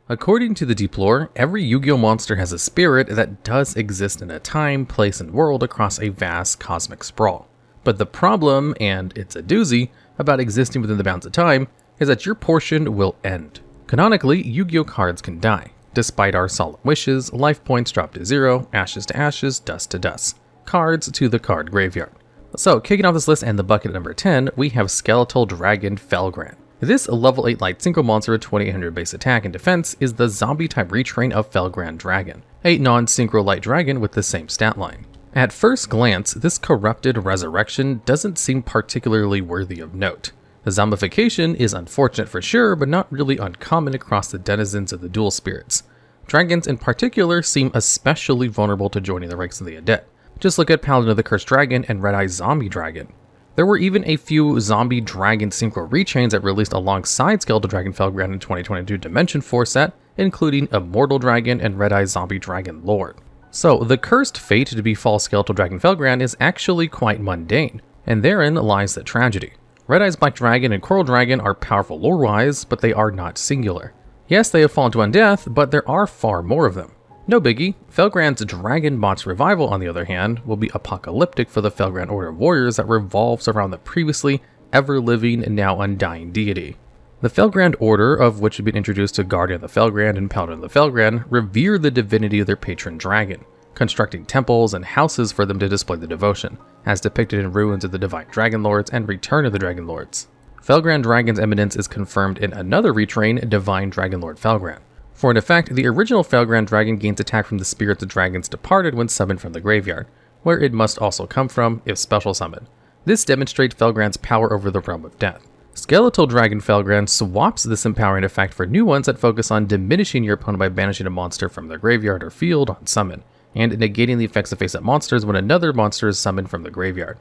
According to the deep lore, every Yu-Gi-Oh monster has a spirit that does exist in a time, place, and world across a vast cosmic sprawl. But the problem, and it's a doozy, about existing within the bounds of time, is that your portion will end. Canonically, Yu-Gi-Oh cards can die. Despite our solemn wishes, life points drop to 0, ashes to ashes, dust to dust. Cards to the card graveyard. So, kicking off this list and the bucket at number 10, we have Skeletal Dragon Felgrand. This level 8 light synchro monster with 2800 base attack and defense is the zombie type retrain of Felgrand Dragon, a non-synchro light dragon with the same stat line. At first glance, this corrupted resurrection doesn't seem particularly worthy of note. The zombification is unfortunate for sure, but not really uncommon across the denizens of the dual spirits. Dragons in particular seem especially vulnerable to joining the ranks of the undead. Just look at Paladin of the Cursed Dragon and Red Eye Zombie Dragon. There were even a few Zombie Dragon Synchro rechains that released alongside Skeletal Dragon Felgrand in 2022 Dimension 4 set, including Immortal Dragon and Red Eye Zombie Dragon Lord. So, the cursed fate to befall Skeletal Dragon Felgrand is actually quite mundane, and therein lies the tragedy. Red Eye's Black Dragon and Coral Dragon are powerful lore-wise, but they are not singular. Yes, they have fallen to undeath, but there are far more of them. No biggie, Felgrand's Dragon Bot's revival, on the other hand, will be apocalyptic for the Felgrand Order of Warriors that revolves around the previously ever-living and now undying deity. The Felgrand Order, of which had been introduced to Guardian of the Felgrand and Paladin of the Felgrand, revere the divinity of their patron dragon, constructing temples and houses for them to display the devotion, as depicted in ruins of the Divine Dragon Lords and Return of the Dragon Lords. Felgrand Dragon's eminence is confirmed in another retrain, Divine Dragon Lord Felgrand. For in effect, the original Felgrand Dragon gains attack from the spirits of dragons departed when summoned from the graveyard, where it must also come from if special summoned. This demonstrates Felgrand's power over the realm of death. Skeletal Dragon Felgrand swaps this empowering effect for new ones that focus on diminishing your opponent by banishing a monster from their graveyard or field on summon, and negating the effects of face-up monsters when another monster is summoned from the graveyard.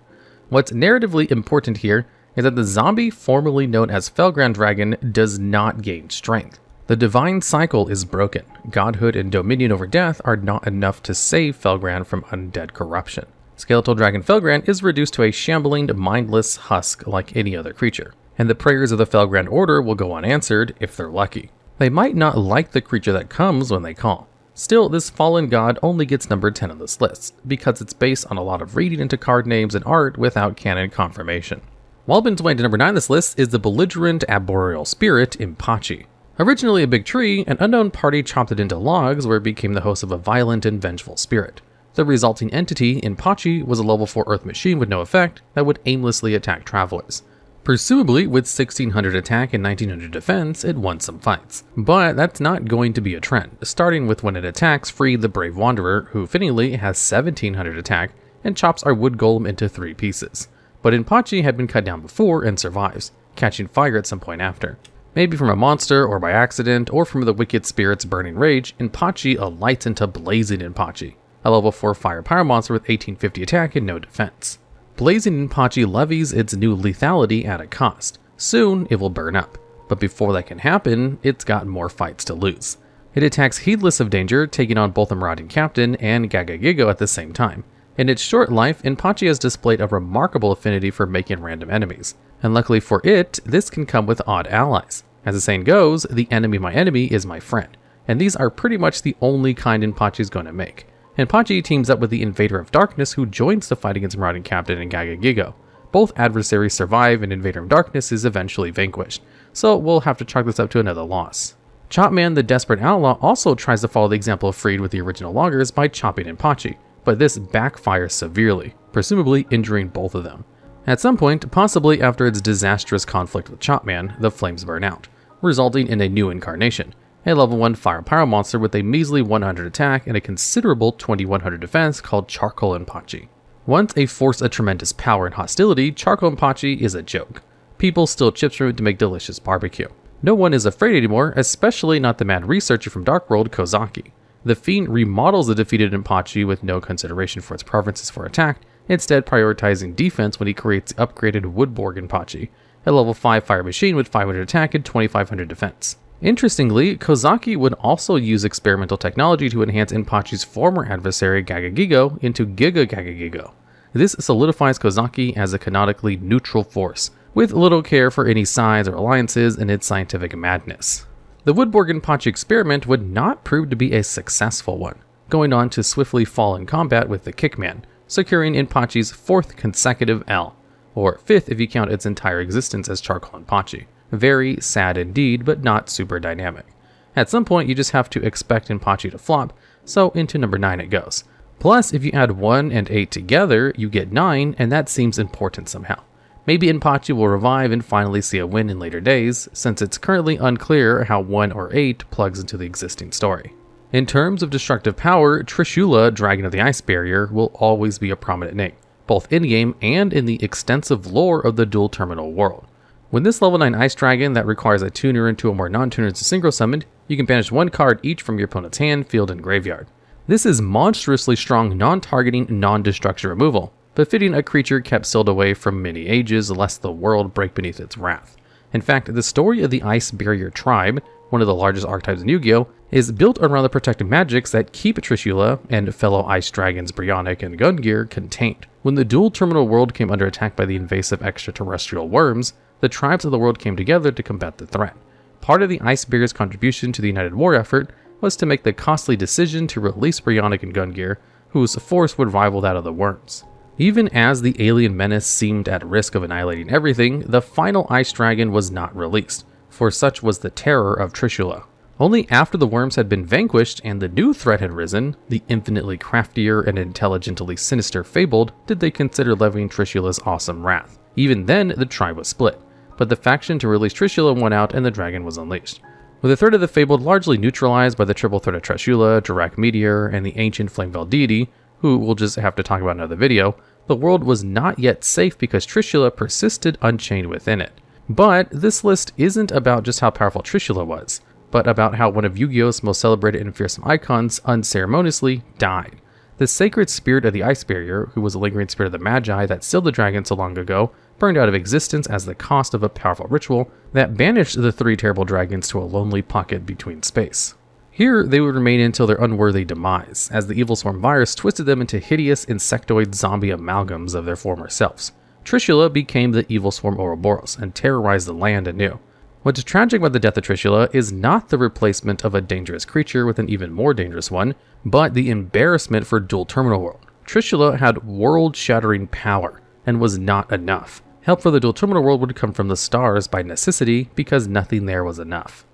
What's narratively important here is that the zombie formerly known as Felgrand Dragon does not gain strength. The divine cycle is broken. Godhood and dominion over death are not enough to save Felgrand from undead corruption. Skeletal Dragon Felgrand is reduced to a shambling, mindless husk like any other creature, and the prayers of the Felgrand Order will go unanswered if they're lucky. They might not like the creature that comes when they call. Still, this fallen god only gets number 10 on this list, because it's based on a lot of reading into card names and art without canon confirmation. Whelping its way to number 9 on this list is the belligerent arboreal spirit, Inpachi. Originally a big tree, an unknown party chopped it into logs where it became the host of a violent and vengeful spirit. The resulting entity, Inpachi, was a level 4 earth machine with no effect that would aimlessly attack travelers. Presumably, with 1600 attack and 1900 defense, it won some fights. But that's not going to be a trend, starting with when it attacks Free the Brave Wanderer, who fittingly has 1700 attack and chops our wood golem into 3 pieces. But Inpachi had been cut down before and survives, catching fire at some point after. Maybe from a monster, or by accident, or from the wicked spirit's burning rage, Inpachi alights into Blazing Inpachi, a level 4 firepower monster with 1850 attack and no defense. Blazing Inpachi levies its new lethality at a cost. Soon, it will burn up, but before that can happen, it's got more fights to lose. It attacks heedless of danger, taking on both a marauding captain and Yugioh at the same time. In its short life, Inpachi has displayed a remarkable affinity for making random enemies, and luckily for it, this can come with odd allies. As the saying goes, the enemy of my enemy is my friend, and these are pretty much the only kind Inpachi is going to make. Inpachi teams up with the Invader of Darkness, who joins the fight against Marauding Captain and Yugioh. Both adversaries survive and Invader of Darkness is eventually vanquished, so we'll have to chalk this up to another loss. Chopman the Desperate Outlaw also tries to follow the example of Freed with the original loggers by chopping Inpachi, but this backfires severely, presumably injuring both of them. At some point, possibly after its disastrous conflict with Chopman, the flames burn out, resulting in a new incarnation, a level 1 firepower monster with a measly 100 attack and a considerable 2100 defense called Charcoal Inpachi. Once a force of tremendous power and hostility, Charcoal Inpachi is a joke. People steal chips from it to make delicious barbecue. No one is afraid anymore, especially not the mad researcher from Dark World, Kozaki. The Fiend remodels the defeated Inpachi with no consideration for its preferences for attack, instead prioritizing defense when he creates the upgraded Woodborg Inpachi, a level 5 fire machine with 500 attack and 2500 defense. Interestingly, Kozaki would also use experimental technology to enhance Inpachi's former adversary Yugioh into Giga Yugioh. This solidifies Kozaki as a canonically neutral force, with little care for any sides or alliances in its scientific madness. The Woodborg Inpachi experiment would not prove to be a successful one, going on to swiftly fall in combat with the Kickman, securing Inpachi's 4th consecutive L, or 5th if you count its entire existence as Charcoal Inpachi. Very sad indeed, but not super dynamic. At some point, you just have to expect Inpachi to flop, so into number 9 it goes. Plus, if you add 1 and 8 together, you get 9, and that seems important somehow. Maybe Inpachi will revive and finally see a win in later days, since it's currently unclear how 1 or 8 plugs into the existing story. In terms of destructive power, Trishula, Dragon of the Ice Barrier, will always be a prominent name, both in-game and in the extensive lore of the dual terminal world. When this level 9 Ice Dragon that requires a tuner and 2 or more non-tuners is synchro summoned, you can banish 1 card each from your opponent's hand, field, and graveyard. This is monstrously strong non-targeting, non-destruction removal, befitting a creature kept sealed away from many ages lest the world break beneath its wrath. In fact, the story of the Ice Barrier Tribe, one of the largest archetypes in Yu-Gi-Oh!, is built around the protective magics that keep Trishula and fellow Ice Dragons Brionac and Gungnir contained. When the dual terminal world came under attack by the invasive extraterrestrial worms, the tribes of the world came together to combat the threat. Part of the Ice Barrier's contribution to the United War effort was to make the costly decision to release Brionac and Gungnir, whose force would rival that of the worms. Even as the alien menace seemed at risk of annihilating everything, the final Ice Dragon was not released, for such was the terror of Trishula. Only after the worms had been vanquished and the new threat had risen, the infinitely craftier and intelligently sinister Fabled, did they consider levying Trishula's awesome wrath. Even then, the tribe was split, but the faction to release Trishula won out and the dragon was unleashed. With a third of the Fabled largely neutralized by the triple threat of Trishula, Dirac Meteor, and the ancient Flameveld deity, who we'll just have to talk about in another video, the world was not yet safe because Trishula persisted unchained within it. But this list isn't about just how powerful Trishula was, but about how one of Yu-Gi-Oh's most celebrated and fearsome icons unceremoniously died. The sacred spirit of the Ice Barrier, who was a lingering spirit of the Magi that sealed the dragon so long ago, burned out of existence as the cost of a powerful ritual that banished the 3 terrible dragons to a lonely pocket between space. Here, they would remain until their unworthy demise, as the Evil Swarm virus twisted them into hideous insectoid zombie amalgams of their former selves. Trishula became the Evil Swarm Ouroboros and terrorized the land anew. What's tragic about the death of Trishula is not the replacement of a dangerous creature with an even more dangerous one, but the embarrassment for dual terminal world. Trishula had world-shattering power, and was not enough. Help for the dual terminal world would come from the stars by necessity, because nothing there was enough.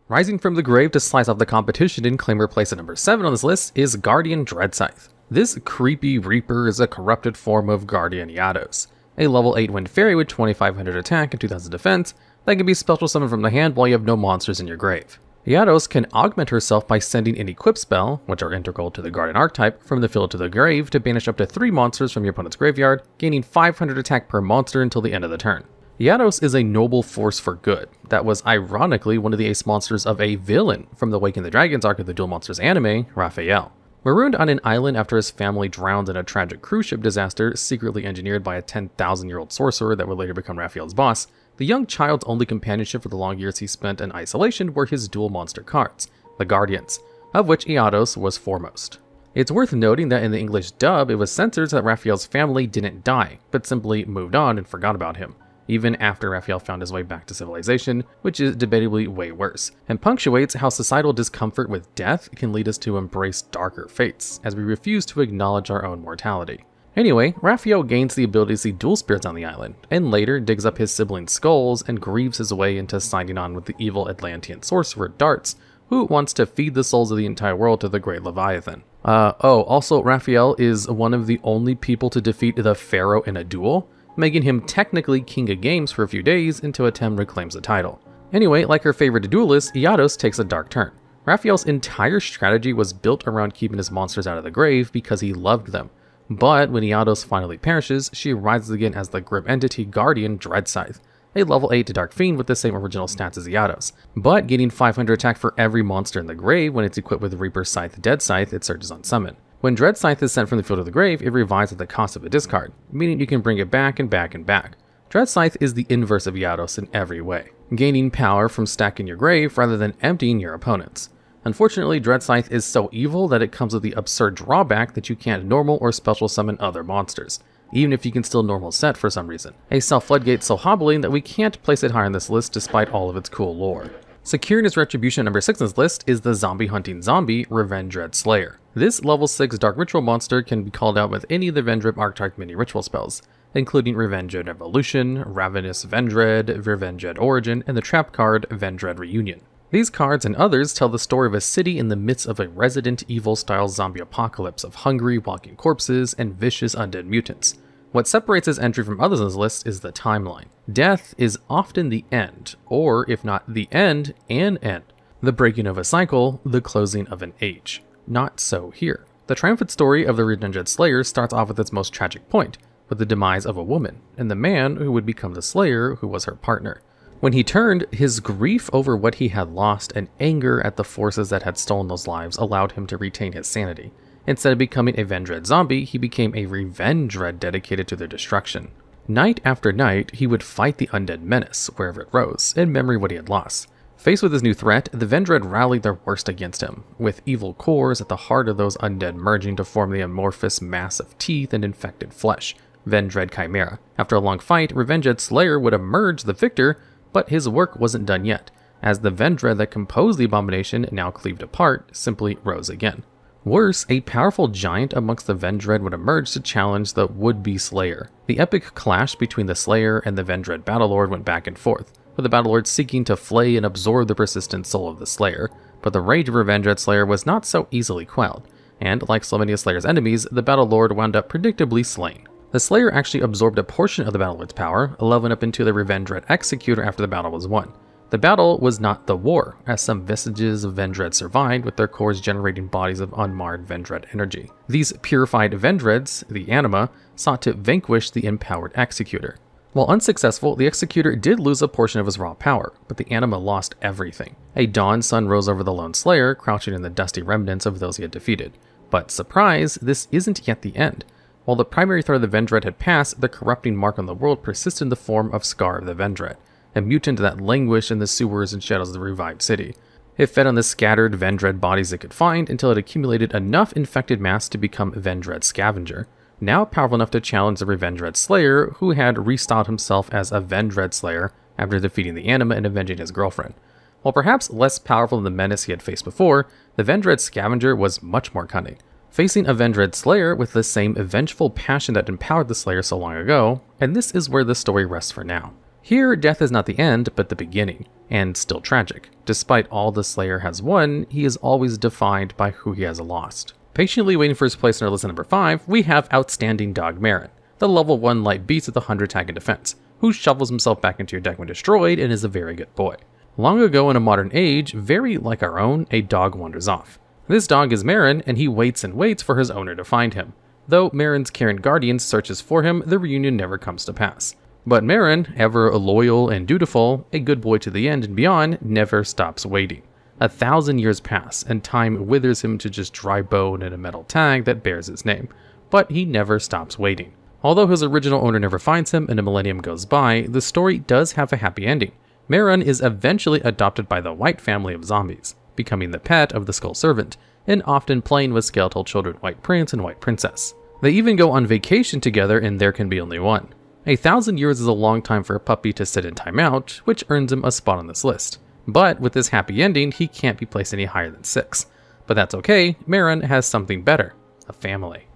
Rising from the grave to slice off the competition and claim her place at number 7 on this list is Guardian Dreadscythe. This creepy reaper is a corrupted form of Guardian Yados, a level 8 wind fairy with 2500 attack and 2000 defense that can be special summoned from the hand while you have no monsters in your grave. Yados can augment herself by sending an equip spell, which are integral to the Guardian archetype, from the field to the grave to banish up to 3 monsters from your opponent's graveyard, gaining 500 attack per monster until the end of the turn. Yados is a noble force for good that was ironically one of the ace monsters of a villain from the Waking the Dragons arc of the Duel Monsters anime, Raphael. Marooned on an island after his family drowned in a tragic cruise ship disaster secretly engineered by a 10,000-year-old sorcerer that would later become Raphael's boss, the young child's only companionship for the long years he spent in isolation were his dual monster cards, the Guardians, of which Yados was foremost. It's worth noting that in the English dub, it was censored so that Raphael's family didn't die, but simply moved on and forgot about him, even after Raphael found his way back to civilization, which is debatably way worse, and punctuates how societal discomfort with death can lead us to embrace darker fates, as we refuse to acknowledge our own mortality. Anyway, Raphael gains the ability to see dual spirits on the island, and later digs up his siblings' skulls and grieves his way into signing on with the evil Atlantean sorcerer Darts, who wants to feed the souls of the entire world to the Great Leviathan. Also Raphael is one of the only people to defeat the Pharaoh in a duel, making him technically king of games for a few days until Atem reclaims the title. Anyway, like her favorite duelist, Yados takes a dark turn. Raphael's entire strategy was built around keeping his monsters out of the grave because he loved them. But when Yados finally perishes, she rises again as the grim entity Guardian Dreadscythe, a level 8 Dark Fiend with the same original stats as Yados, but gaining 500 attack for every monster in the grave when it's equipped with Reaper Scythe Dead Scythe it searches on summon. When Dreadscythe is sent from the field to the grave, it revives at the cost of a discard, meaning you can bring it back and back and back. Dreadscythe is the inverse of Yados in every way, gaining power from stacking your grave rather than emptying your opponent's. Unfortunately, Dreadscythe is so evil that it comes with the absurd drawback that you can't normal or special summon other monsters, even if you can still normal set for some reason. A self-floodgate so hobbling that we can't place it higher on this list despite all of its cool lore. Securing his retribution number 6 on this list is the zombie hunting zombie, Revendread Slayer. This level 6 dark ritual monster can be called out with any of the Vendread archetype mini ritual spells, including Revendread Evolution, Ravenous Vendread, Revendread Origin, and the trap card Vendread Reunion. These cards and others tell the story of a city in the midst of a Resident Evil-style zombie apocalypse of hungry, walking corpses and vicious undead mutants. What separates his entry from others on this list is the timeline. Death is often the end, or if not the end, an end. The breaking of a cycle, the closing of an age. Not so here. The triumphant story of the Revendread Slayer starts off with its most tragic point, with the demise of a woman, and the man who would become the Slayer who was her partner. When he turned, his grief over what he had lost and anger at the forces that had stolen those lives allowed him to retain his sanity. Instead of becoming a Vendread zombie, he became a Revendread dedicated to their destruction. Night after night, he would fight the undead menace, wherever it rose, in memory of what he had lost. Faced with his new threat, the Vendread rallied their worst against him, with evil cores at the heart of those undead merging to form the amorphous mass of teeth and infected flesh, Vendread Chimera. After a long fight, Revendread Slayer would emerge the victor, but his work wasn't done yet, as the Vendread that composed the abomination, now cleaved apart, simply rose again. Worse, a powerful giant amongst the Vendread would emerge to challenge the would-be Slayer. The epic clash between the Slayer and the Vendread Battlelord went back and forth, with the Battlelord seeking to flay and absorb the persistent soul of the Slayer, but the rage of Revendread Slayer was not so easily quelled, and like so many of Slayer's enemies, the Battlelord wound up predictably slain. The Slayer actually absorbed a portion of the Battlelord's power, leveling up into the Revendread Executor after the battle was won. The battle was not the war, as some vestiges of Vendread survived, with their cores generating bodies of unmarred Vendread energy. These purified Vendreads, the Anima, sought to vanquish the empowered Executor. While unsuccessful, the Executor did lose a portion of his raw power, but the Anima lost everything. A dawn sun rose over the lone Slayer, crouching in the dusty remnants of those he had defeated. But surprise, this isn't yet the end. While the primary threat of the Vendread had passed, the corrupting mark on the world persisted in the form of Scar of the Vendread, a mutant that languished in the sewers and shadows of the revived city. It fed on the scattered Vendread bodies it could find until it accumulated enough infected mass to become Vendread Scavenger, now powerful enough to challenge the Revendread Slayer, who had restyled himself as a Vendread Slayer after defeating the Anima and avenging his girlfriend. While perhaps less powerful than the menace he had faced before, the Vendread Scavenger was much more cunning, facing a Vendread Slayer with the same vengeful passion that empowered the Slayer so long ago, and this is where the story rests for now. Here, death is not the end, but the beginning, and still tragic. Despite all the Slayer has won, he is always defined by who he has lost. Patiently waiting for his place in our list at number 5, we have outstanding Dog Marron, the level 1 light beast with 100 attack and defense, who shovels himself back into your deck when destroyed and is a very good boy. Long ago in a modern age, very like our own, a dog wanders off. This dog is Marron, and he waits and waits for his owner to find him. Though Marron's Karen Guardian searches for him, the reunion never comes to pass. But Marron, ever loyal and dutiful, a good boy to the end and beyond, never stops waiting. 1,000 years pass, and time withers him to just dry bone and a metal tag that bears his name. But he never stops waiting. Although his original owner never finds him and a millennium goes by, the story does have a happy ending. Marron is eventually adopted by the White family of zombies, becoming the pet of the Skull Servant, and often playing with skeletal children White Prince and White Princess. They even go on vacation together in There Can Be Only One. 1,000 years is a long time for a puppy to sit in timeout, which earns him a spot on this list. But with this happy ending, he can't be placed any higher than 6. But that's okay, Marron has something better, a family.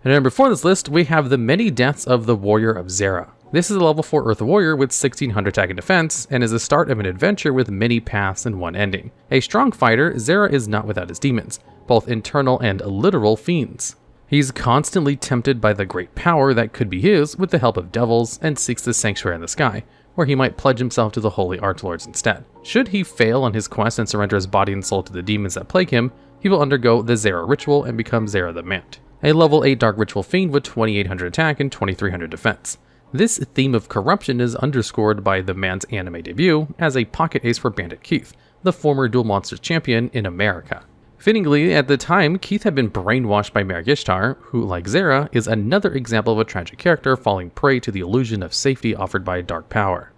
And at number 4 on this list, we have the many deaths of the Warrior of Zera. This is a level 4 Earth Warrior with 1,600 attack and defense, and is the start of an adventure with many paths and one ending. A strong fighter, Zera is not without his demons, both internal and literal fiends. He's constantly tempted by the great power that could be his with the help of devils, and seeks the sanctuary in the sky, where he might pledge himself to the holy archlords instead. Should he fail on his quest and surrender his body and soul to the demons that plague him, he will undergo the Zera ritual and become Zera the Mant, a level 8 dark ritual fiend with 2,800 attack and 2,300 defense. This theme of corruption is underscored by the Mant's anime debut as a pocket ace for Bandit Keith, the former Duel Monsters champion in America. Fittingly, at the time, Keith had been brainwashed by Mary Ishtar, who, like Zera, is another example of a tragic character falling prey to the illusion of safety offered by dark power.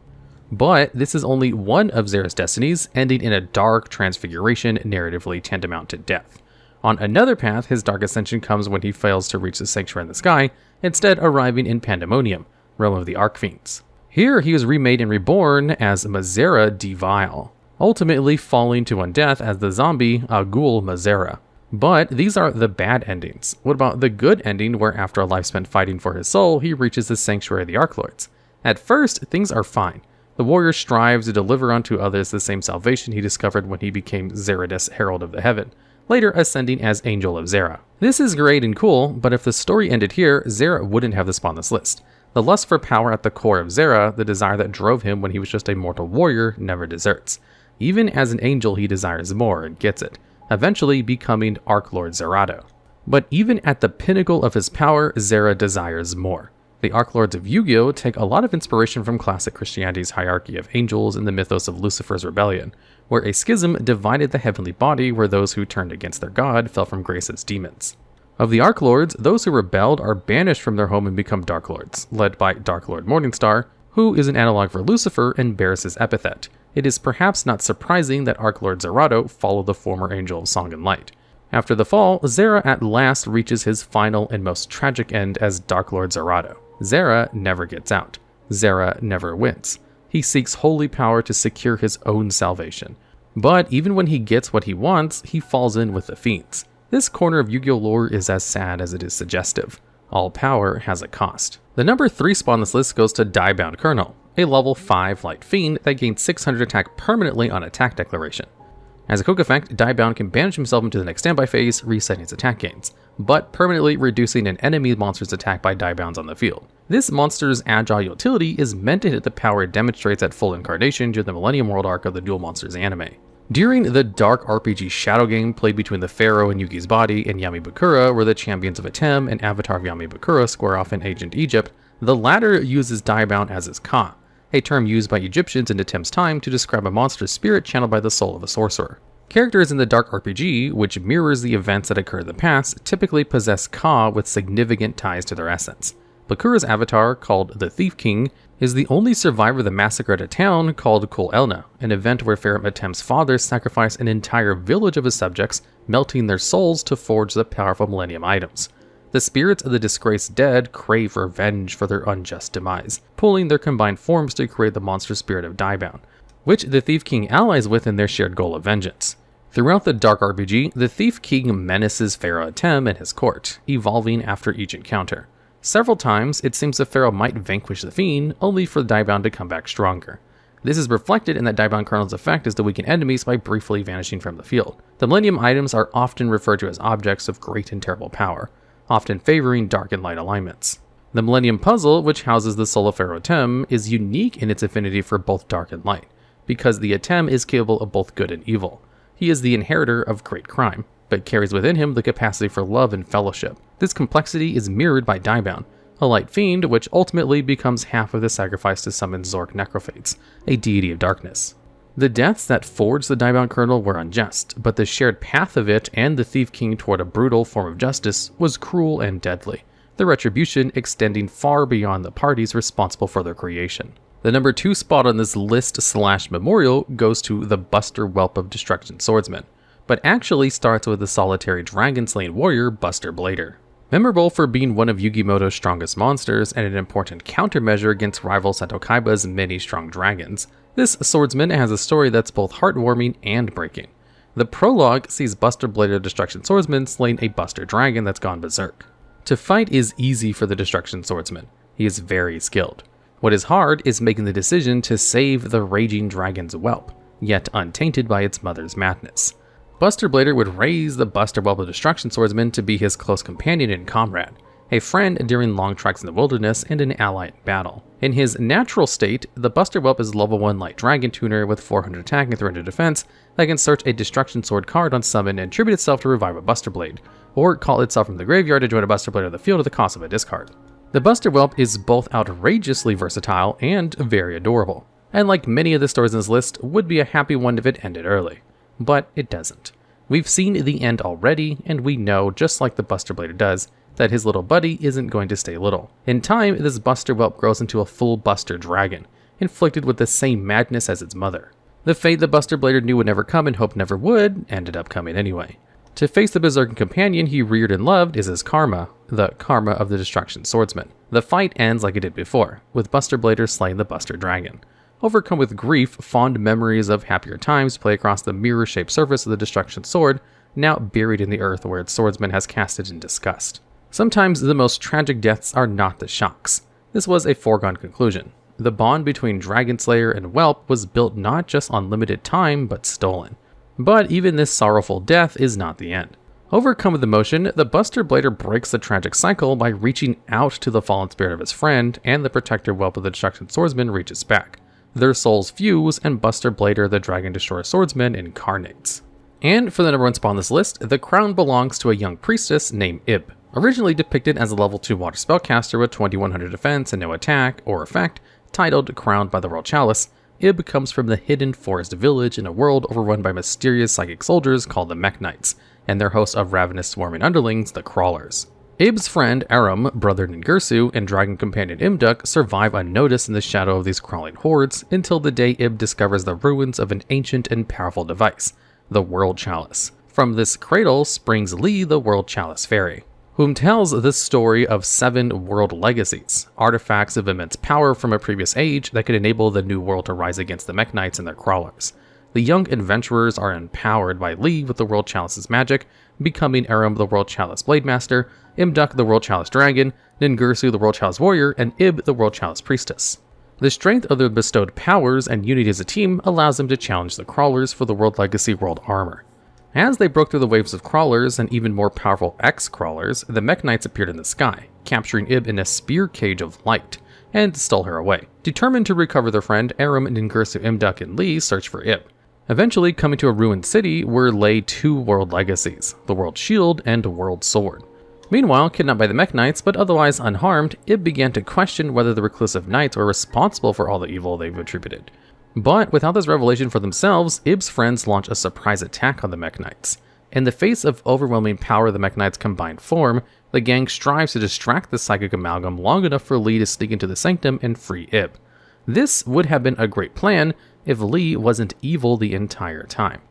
But this is only one of Zera's destinies, ending in a dark transfiguration narratively tantamount to death. On another path, his dark ascension comes when he fails to reach the sanctuary in the sky, instead arriving in Pandemonium, realm of the Archfiends. Here he was remade and reborn as Mazera Devile. ultimately falling to undeath as the zombie Agul Mazera. But these are the bad endings. What about the good ending where after a life spent fighting for his soul, he reaches the sanctuary of the Archlords? At first, things are fine. The warrior strives to deliver unto others the same salvation he discovered when he became Saddest, Herald of the Heaven, later ascending as Angel of Zera. This is great and cool, but if the story ended here, Zera wouldn't have the spawn on this list. The lust for power at the core of Zera, the desire that drove him when he was just a mortal warrior, never deserts. Even as an angel, he desires more and gets it, eventually becoming Archlord Zerato. But even at the pinnacle of his power, Zera desires more. The Archlords of Yu-Gi-Oh! Take a lot of inspiration from classic Christianity's hierarchy of angels in the mythos of Lucifer's rebellion, where a schism divided the heavenly body where those who turned against their god fell from grace as demons. Of the Archlords, those who rebelled are banished from their home and become Dark Lords, led by Dark Lord Morningstar, who is an analog for Lucifer and bears his epithet. It is perhaps not surprising that Archlord Zerato followed the former angel of Song and Light. After the fall, Zera at last reaches his final and most tragic end as Dark Lord Zerato. Zera never gets out. Zera never wins. He seeks holy power to secure his own salvation. But even when he gets what he wants, he falls in with the fiends. This corner of Yu-Gi-Oh! Lore is as sad as it is suggestive. All power has a cost. The number 3 spot on this list goes to Diabound Kernel, a level 5 light fiend that gains 600 attack permanently on attack declaration. As a quick effect, Diabound can banish himself into the next standby phase, resetting its attack gains, but permanently reducing an enemy monster's attack by Diabounds on the field. This monster's agile utility is meant to hit the power it demonstrates at full incarnation during the Millennium World arc of the Duel Monsters anime. During the dark RPG Shadow game played between the Pharaoh and Yugi's Body and Yami-Bakura, where the champions of Atem and Avatar of Yami-Bakura square off in ancient Egypt, the latter uses Diabound as his Ka, a term used by Egyptians in Atem's time to describe a monster's spirit channeled by the soul of a sorcerer. Characters in the Dark RPG, which mirrors the events that occur in the past, typically possess Ka with significant ties to their essence. Bakura's avatar, called the Thief King, is the only survivor of the massacre at a town called Kul Elna, an event where Pharaoh Atem's father sacrificed an entire village of his subjects, melting their souls to forge the powerful Millennium items. The spirits of the disgraced dead crave revenge for their unjust demise, pulling their combined forms to create the monster spirit of Diabound, which the Thief King allies with in their shared goal of vengeance. Throughout the Dark RPG, the Thief King menaces Pharaoh Atem and his court, evolving after each encounter. Several times, it seems the Pharaoh might vanquish the Fiend, only for Diabound to come back stronger. This is reflected in that Diabound Kernel's effect is to weaken enemies by briefly vanishing from the field. The Millennium items are often referred to as objects of great and terrible power, often favoring dark and light alignments. The Millennium Puzzle, which houses the soul of Pharaoh Atem, is unique in its affinity for both dark and light, because the Atem is capable of both good and evil. He is the inheritor of great crime, but carries within him the capacity for love and fellowship. This complexity is mirrored by Diabound, a light fiend which ultimately becomes half of the sacrifice to summon Zork Necrophates, a deity of darkness. The deaths that forged the Diabound Kernel were unjust, but the shared path of it and the Thief King toward a brutal form of justice was cruel and deadly, the retribution extending far beyond the parties responsible for their creation. The number 2 spot on this list/memorial goes to the Buster Whelp of Destruction Swordsman, but actually starts with the solitary dragon-slaying warrior Buster Blader. Memorable for being one of Yugimoto's strongest monsters and an important countermeasure against rival Seto Kaiba's many strong dragons, this swordsman has a story that's both heartwarming and breaking. The prologue sees Buster Blader of Destruction Swordsman slaying a Buster dragon that's gone berserk. To fight is easy for the Destruction Swordsman. He is very skilled. What is hard is making the decision to save the raging dragon's whelp, yet untainted by its mother's madness. Buster Blader would raise the Buster Whelp of Destruction Swordsman to be his close companion and comrade, a friend during long treks in the wilderness and an ally in battle. In his natural state, the Buster Whelp is level 1 light dragon tuner with 400 attack and 300 defense that can search a Destruction Sword card on summon and tribute itself to revive a Buster Blade, or call itself from the graveyard to join a Buster Blade on the field at the cost of a discard. The Buster Whelp is both outrageously versatile and very adorable, and like many of the stories in this list, would be a happy one if it ended early. But it doesn't. We've seen the end already, and we know, just like the Buster Blader does, that his little buddy isn't going to stay little. In time, this Buster Whelp grows into a full Buster Dragon, inflicted with the same madness as its mother. The fate that Buster Blader knew would never come and hoped never would, ended up coming anyway. To face the berserking companion he reared and loved is his karma, the karma of the Destruction Swordsman. The fight ends like it did before, with Buster Blader slaying the Buster Dragon. Overcome with grief, fond memories of happier times play across the mirror-shaped surface of the Destruction Sword, now buried in the earth where its swordsman has cast it in disgust. Sometimes the most tragic deaths are not the shocks. This was a foregone conclusion. The bond between Dragon Slayer and Whelp was built not just on limited time, but stolen. But even this sorrowful death is not the end. Overcome with emotion, the Buster Blader breaks the tragic cycle by reaching out to the fallen spirit of his friend, and the protector Whelp of the Destruction Swordsman reaches back. Their souls fuse, and Buster Blader, the Dragon Destroyer Swordsman, incarnates. And for the number 1 spot on this list, the crown belongs to a young priestess named Ib. Originally depicted as a level 2 water spellcaster with 2100 defense and no attack or effect, titled Crowned by the World Chalice, Ib comes from the hidden forest village in a world overrun by mysterious psychic soldiers called the Mech Knights, and their host of ravenous swarming underlings, the Crawlers. Ib's friend Aram, brother Ningirsu, and dragon companion Imduk survive unnoticed in the shadow of these crawling hordes until the day Ib discovers the ruins of an ancient and powerful device, the World Chalice. From this cradle springs Lee, the World Chalice Fairy, whom tells the story of 7 world legacies, artifacts of immense power from a previous age that could enable the new world to rise against the Mech Knights and their crawlers. The young adventurers are empowered by Lee with the World Chalice's magic, becoming Aram the World Chalice Blade Master, Imduk the World Chalice Dragon, Ningirsu the World Chalice Warrior, and Ib the World Chalice Priestess. The strength of their bestowed powers and unity as a team allows them to challenge the Crawlers for the World Legacy World Armor. As they broke through the waves of Crawlers and even more powerful X-Crawlers, the Mech Knights appeared in the sky, capturing Ib in a spear cage of light, and stole her away. Determined to recover their friend, Aram, Ningirsu, Imduk, and Lee search for Ib, eventually coming to a ruined city where lay 2 world legacies, the World Shield and World Sword. Meanwhile, kidnapped by the Mech Knights, but otherwise unharmed, Ib began to question whether the reclusive knights were responsible for all the evil they've attributed. But without this revelation for themselves, Ib's friends launch a surprise attack on the Mech Knights. In the face of overwhelming power of the Mech Knights' combined form, the gang strives to distract the psychic amalgam long enough for Lee to sneak into the sanctum and free Ib. This would have been a great plan if Lee wasn't evil the entire time.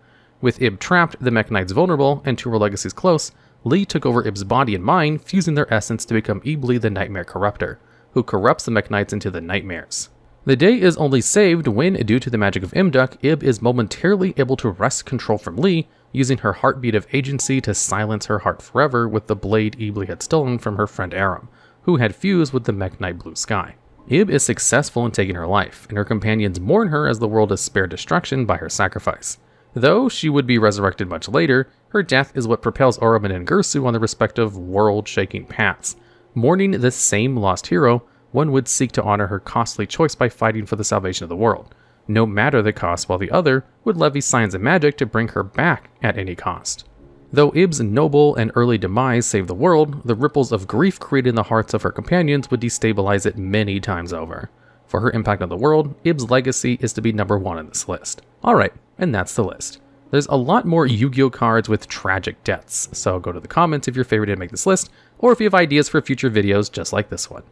With Ib trapped, the Mech Knights vulnerable, and 2 world legacies close, Lee took over Ib's body and mind, fusing their essence to become Ibli the Nightmare Corruptor, who corrupts the Mech Knights into the Nightmares. The day is only saved when, due to the magic of Imduk, Ib is momentarily able to wrest control from Lee, using her heartbeat of agency to silence her heart forever with the blade Ibli had stolen from her friend Aram, who had fused with the Mech Knight Blue Sky. Ib is successful in taking her life, and her companions mourn her as the world is spared destruction by her sacrifice. Though she would be resurrected much later, her death is what propels Aram and Ningirsu on their respective world-shaking paths. Mourning this same lost hero, one would seek to honor her costly choice by fighting for the salvation of the world, no matter the cost, while the other would levy signs of magic to bring her back at any cost. Though Ib's noble and early demise saved the world, the ripples of grief created in the hearts of her companions would destabilize it many times over. For her impact on the world, Ib's legacy is to be number 1 on this list. Alright, and that's the list. There's a lot more Yu-Gi-Oh cards with tragic deaths, so go to the comments if you're favorite to make this list, or if you have ideas for future videos just like this one.